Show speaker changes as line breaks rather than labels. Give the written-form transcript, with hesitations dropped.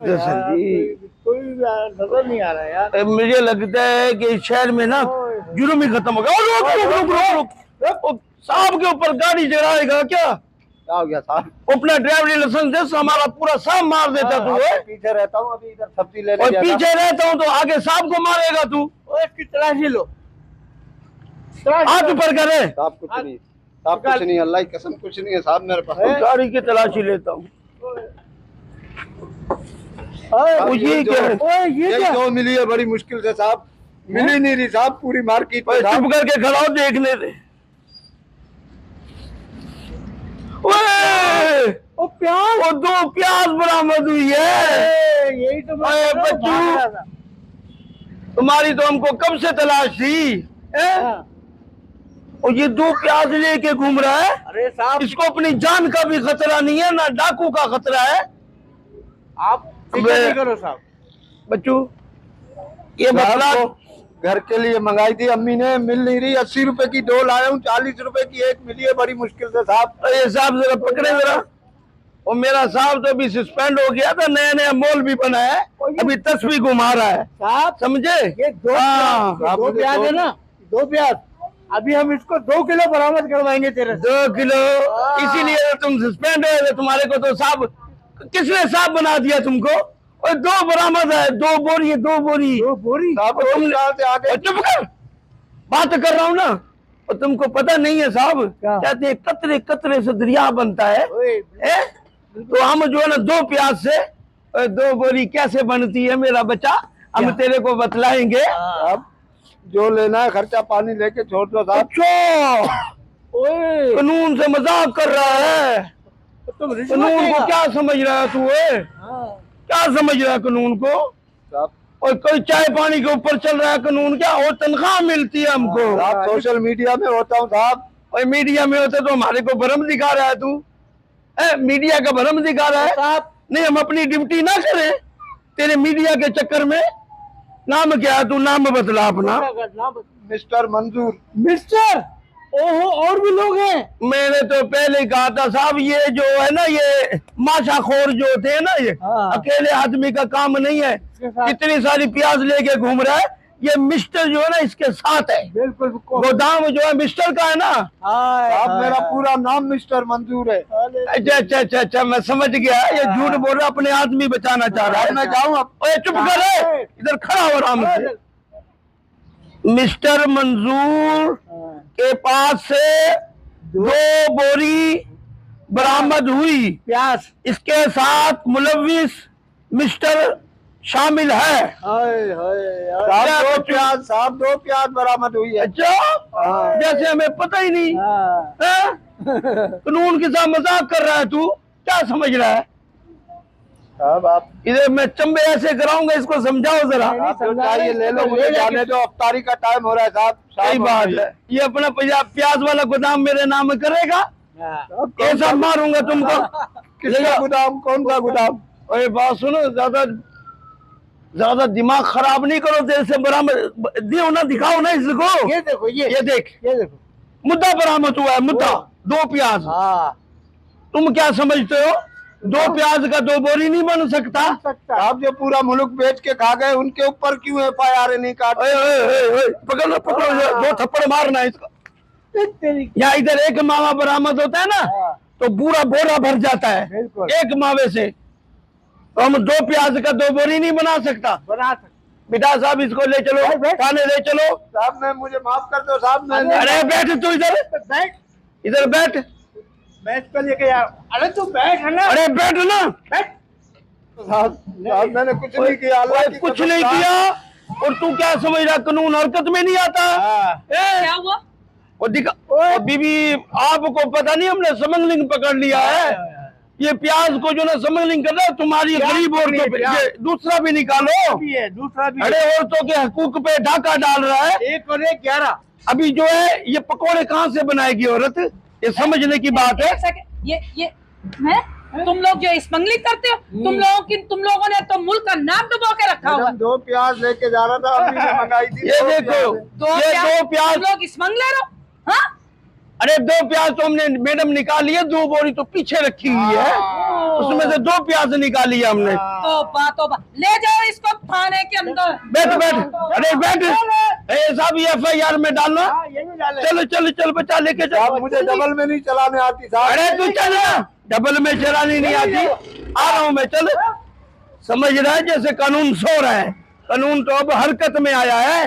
कोई नजर नहीं आ रहा यार।
मुझे लगता है कि इस शहर में ना जुर्म ही खत्म हो गया। रुक रुक रुक रुक रुक, साहब के ऊपर गाड़ी चढ़ाएगा क्या?
क्या हो गया साहब?
अपना ड्राइवरी लाइसेंस दे, हमारा पूरा साहब मार देता तू।
पीछे रहता हूँ, अभी इधर सब्जी लेने
और पीछे रहता हूँ तो आगे साहब को मारेगा तू।
इसकी तलाशी लो।
हाथ ऊपर करे।
साहब कुछ नहीं, साहब कुछ नहीं, अल्लाह की कसम कुछ नहीं है साहब मेरे पास।
गाड़ी की तलाशी लेता हूँ।
ये जो मिली है बड़ी मुश्किल से साहब, मिली नहीं रही साहब पूरी मार्केट में।
चुप करके खड़ा हो, देखने दे।
ओ प्याज,
वो 2 प्याज बरामद हुई है।
यही तो
बच्चू, तुम्हारी तो हमको कब से तलाश थी। और ये 2 प्याज लेके घूम रहा है।
अरे साहब,
इसको अपनी जान का भी खतरा नहीं है, ना डाकू का खतरा है।
आप फिक्र नहीं करो साहब।
बच्चू, ये मसला
घर के लिए मंगाई थी अम्मी ने, मिल नहीं रही। 80 रुपए की 2 लाया हूँ, 40 रुपए की एक मिली है बड़ी मुश्किल से साहब।
ये साहब जरा पकड़े जरा। और मेरा साहब तो अभी सस्पेंड हो गया था, नया नया मॉल भी बना है, अभी तस्वीर घुमा रहा है
साहब।
समझे?
ये 2 प्याज है ना, 2 प्याज। अभी हम इसको 2 किलो बरामद करवाएंगे तेरे।
2 किलो? इसीलिए तुम सस्पेंड हो। तुम्हारे को तो साहब, किसने साहब बना दिया तुमको? और 2 बरामद है, 2 बोरी, 2 बोरी। चुप कर, बात कर रहा हूँ ना। और तुमको पता नहीं है साहब, कहते हैं कतरे कतरे से दरिया बनता है। तो हम जो है ना 2 प्याज से 2 बोरी कैसे बनती है मेरा बच्चा, हम तेरे को बतलाएंगे।
अब जो लेना है खर्चा पानी लेके छोड़ दो साहब।
कानून से मजाक कर रहा है। कानून को क्या समझ रहा है तू? क्या समझ रहा है कानून को? और कोई चाय पानी के ऊपर चल रहा है कानून क्या? और तनख्वाह मिलती है हमको।
सोशल मीडिया में होता हूँ साहब।
और मीडिया में होते तो हमारे को भरम दिखा रहा है तू। मीडिया का भरम दिखा रहा है साहब। नहीं, हम अपनी ड्यूटी ना करें तेरे मीडिया के चक्कर में। नाम क्या है? तू नाम बतला अपना।
मिस्टर मंजूर।
मिस्टर? ओहो, और भी लोग हैं? मैंने तो पहले कहा था साहब, ये जो है ना, ये माशाखोर जो होते हैं ना, ये अकेले आदमी का काम नहीं है। इतनी सारी प्याज लेके घूम रहा है। ये मिस्टर जो है ना इसके साथ है।
बिल्कुल।
गोदाम जो है मिस्टर का है ना।
आप मेरा पूरा नाम मिस्टर मंजूर है।
अच्छा अच्छा अच्छा अच्छा, मैं समझ गया। ये झूठ बोल रहा, अपने आदमी बचाना चाह रहा है।
मैं जाऊँ अब?
चुप कर, इधर खड़ा हो आराम से। मिस्टर मंजूर के पास से 2 बोरी बरामद हुई प्याज। इसके साथ मुलविस मिस्टर शामिल है।
साहब 2 प्याज बरामद हुई है।
अच्छा, जैसे हमें पता ही नहीं। कानून के साथ मजाक कर रहा है तू, क्या समझ रहा है?
साहब आप
इधर मैं चंबे ऐसे कराऊंगा, इसको समझाओ जरा।
चाहिए ले लो, मुझे जाने दो, अफ्तारी का टाइम हो रहा है साहब।
सही बात है। ये अपना प्याज वाला गोदाम मेरे नाम करेगा? कैसा मारूंगा तुमको?
किसका गोदाम? कौन सा गोदाम?
अरे बात सुनो, ज्यादा दिमाग खराब नहीं करो। तेरे से बरामद दियो ना, दिखाओ ना इसको।
ये देखो, ये देखो
मुद्दा बरामद हुआ है। मुद्दा 2 प्याज। तुम क्या समझते हो? 2 प्याज का 2 बोरी नहीं बन सकता?
आप जो पूरा मुल्क बेच के खा गए, उनके ऊपर क्यों FIR नहीं काटे?
पकड़ो पकड़ो, 2 थप्पड़ मारना इसको। या इधर एक मावा बरामद होता है ना, तो पूरा बोरा भर जाता है एक मावे से। तो हम 2 प्याज का 2 बोरी नहीं बना सकता। बेटा साहब, इसको ले चलो थाने, ले चलो।
साहब मैं, मुझे माफ कर दो साहब।
अरे बैठ तू, इधर बैठ।
बैठ कर लेके यार। अरे तू बैठ है ना।
अरे बैठ ना।
बैठ साहब, मैंने कुछ नहीं किया।
कुछ नहीं किया। और तू क्या समझ रहा, कानून हरकत में नहीं आता?
क्या हुआ?
वो दिखा बीबी, आपको पता नहीं, हमने स्मगलिंग पकड़ लिया है। ये प्याज को जो ना स्मगलिंग कर रहा है, तुम्हारी गरीब औरतों पे। दूसरा भी निकालो।
दूसरा भी।
अरे औरतों के हकूक पे डाका डाल रहा है।
1 और 1 11।
अभी जो है ये पकोड़े कहाँ से बनाएगी औरत? ये समझने की बात है।
ये मैं, तुम लोग जो स्मगलिंग करते हो, तुम लोगों ने तो मुल्क का नाम डुबो के रखा हुआ।
2 प्याज लेके जा रहा था, अभी मंगाई थी।
ये देखो,
2 प्याज तुम लोग स्मगलर हो। हाँ,
अरे 2 प्याज तो हमने मैडम निकाली है, 2 बोरी तो पीछे रखी हुई है, उसमें से 2 प्याज निकाली है हमने।
तोबा, ले जाओ इसको थाने के अंदर।
बैठ, अरे बैठ, साहब ये FIR में डालना। चलो बच्चा लेके
साहब
चलो।
मुझे डबल में नहीं चलाने आती साहब।
अरे तू चल ना, डबल में चलानी नहीं आती, आ रहा हूँ मैं, चल। समझ रहा है जैसे कानून सो रहा है, कानून तो अब हरकत में आया है।